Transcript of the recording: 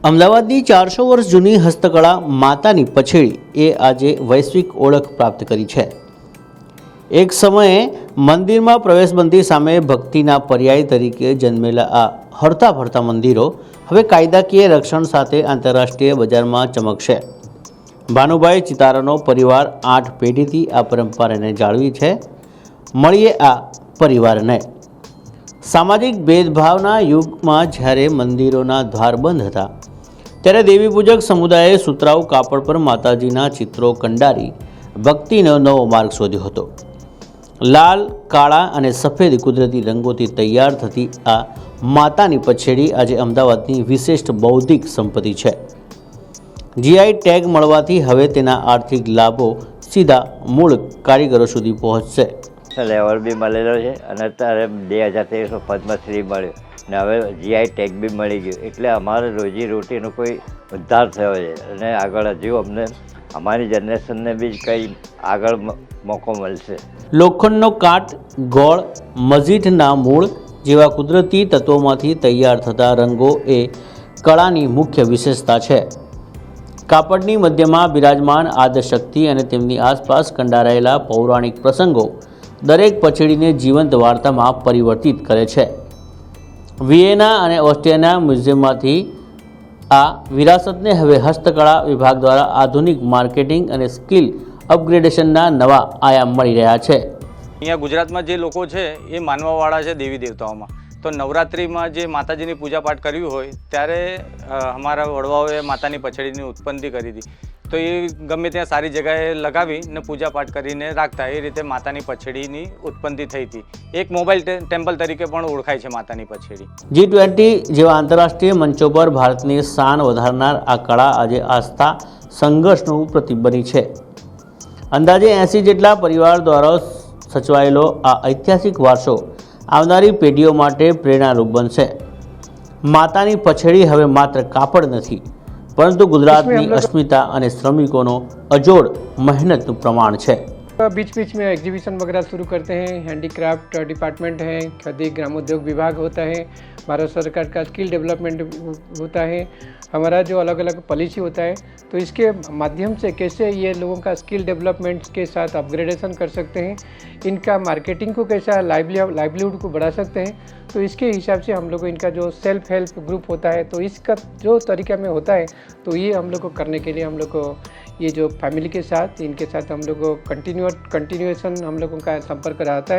અમદાવાદની 400 વર્ષ જૂની હસ્તકળા માતાની પછેડી એ આજે વૈશ્વિક ઓળખ પ્રાપ્ત કરી છે। એક સમયે મંદિરમાં પ્રવેશબંધી સામે ભક્તિના પર્યાય તરીકે જન્મેલા આ હરતા ફરતા મંદિરો હવે કાયદાકીય રક્ષણ સાથે આંતરરાષ્ટ્રીય બજારમાં ચમકશે। ભાનુભાઈ ચિતારાનો પરિવાર 8 પેઢીથી આ પરંપરાને જાળવી છે। મળીએ આ પરિવારને। સામાજિક ભેદભાવના યુગમાં જ્યારે મંદિરોના દ્વાર બંધ હતા ત્યારે દેવી પૂજક સમુદાયે સુતરાઉ કાપડ પર માતાજીના ચિત્રો કંડારી ભક્તિનો નવો માર્ગ શોધ્યો હતો। લાલ, કાળા અને સફેદ કુદરતી રંગોથી તૈયાર થતી આ માતાની પછેડી આજે અમદાવાદની વિશિષ્ટ બૌદ્ધિક સંપત્તિ છે। જીઆઈ ટેગ મળવાથી હવે તેના આર્થિક લાભો સીધા મૂળ કારીગરો સુધી પહોંચશે। લેવલ બી મળેલો છે અને અત્યારે 2023 પદ્મશ્રી મળ્યો ને હવે જીઆઈ ટેગ બી મળી ગયું એટલે અમારે રોજીરોટીનો કોઈ ઉદ્ધાર થયો છે અને આગળ હજુ અમને અમારી જનરેશનને બી કંઈ આગળ મોકો મળશે। લોખંડનો કાટ, ગોળ, મજીઠના મૂળ જેવા કુદરતી તત્વોમાંથી તૈયાર થતા રંગો એ કળાની મુખ્ય વિશેષતા છે। કાપડની મધ્યમાં બિરાજમાન આદ્યશક્તિ અને તેમની આસપાસ કંડારાયેલા પૌરાણિક પ્રસંગો દરેક પછેડીને જીવંત વાર્તામાં પરિવર્તિત કરે છે। વિયેના અને ઓસ્ટ્રિયાના મ્યુઝિયમમાંથી આ વિરાસતને હવે હસ્તકળા વિભાગ દ્વારા આધુનિક માર્કેટિંગ અને સ્કિલ અપગ્રેડેશનના નવા આયામ મળી રહ્યા છે। અહીંયા ગુજરાતમાં જે લોકો છે એ માનવાવાળા છે દેવી દેવતાઓમાં, તો નવરાત્રિમાં જે માતાજીની પૂજા પાઠ કર્યું હોય ત્યારે અમારા વડવાઓએ માતાની પછેડીની ઉત્પત્તિ કરી હતી, તો એ ગમે ત્યાં સારી જગ્યાએ લગાવીને પૂજા પાઠ કરીને રાખતા, એ રીતે માતાની પછેડીની ઉત્પત્તિ થઈ હતી। એક મોબાઈલ ટેમ્પલ તરીકે પણ ઓળખાય છે માતાની પછેડી। G20 જેવા આંતરરાષ્ટ્રીય મંચો પર ભારતની શાન વધારનાર આ કળા આજે આસ્થા સંઘર્ષનું પ્રતીક બની છે। અંદાજે 80 જેટલા પરિવાર દ્વારા સચવાયેલો આ ઐતિહાસિક વારસો આવનારી પેઢીઓ માટે પ્રેરણારૂપ બનશે। માતાની પછેડી હવે માત્ર કાપડ નથી, પરંતુ ગુજરાતની અસ્મિતા અને શ્રમિકોનો અજોડ મહેનતનું પ્રમાણ છે। बीच बीच में एग्जीबिशन वगैरह शुरू करते हैं। हैंडीक्राफ्ट डिपार्टमेंट है, खादी ग्रामोद्योग विभाग होता है, भारत सरकार का स्किल डेवलपमेंट होता है, हमारा जो अलग अलग पॉलिसी होता है, तो इसके माध्यम से कैसे ये लोगों का स्किल डेवलपमेंट के साथ अपग्रेडेशन कर सकते हैं, इनका मार्केटिंग को कैसा लाइवलीहुड को बढ़ा सकते हैं, तो इसके हिसाब से हम लोग इनका जो सेल्फ हेल्प ग्रुप होता है तो इसका जो तरीका में होता है तो ये हम लोग को करने के लिए हम लोग को ये जो फैमिली के साथ इनके साथ हम लोग को कंटिन्यूएशन हम लोगों का संपर्क रहता है।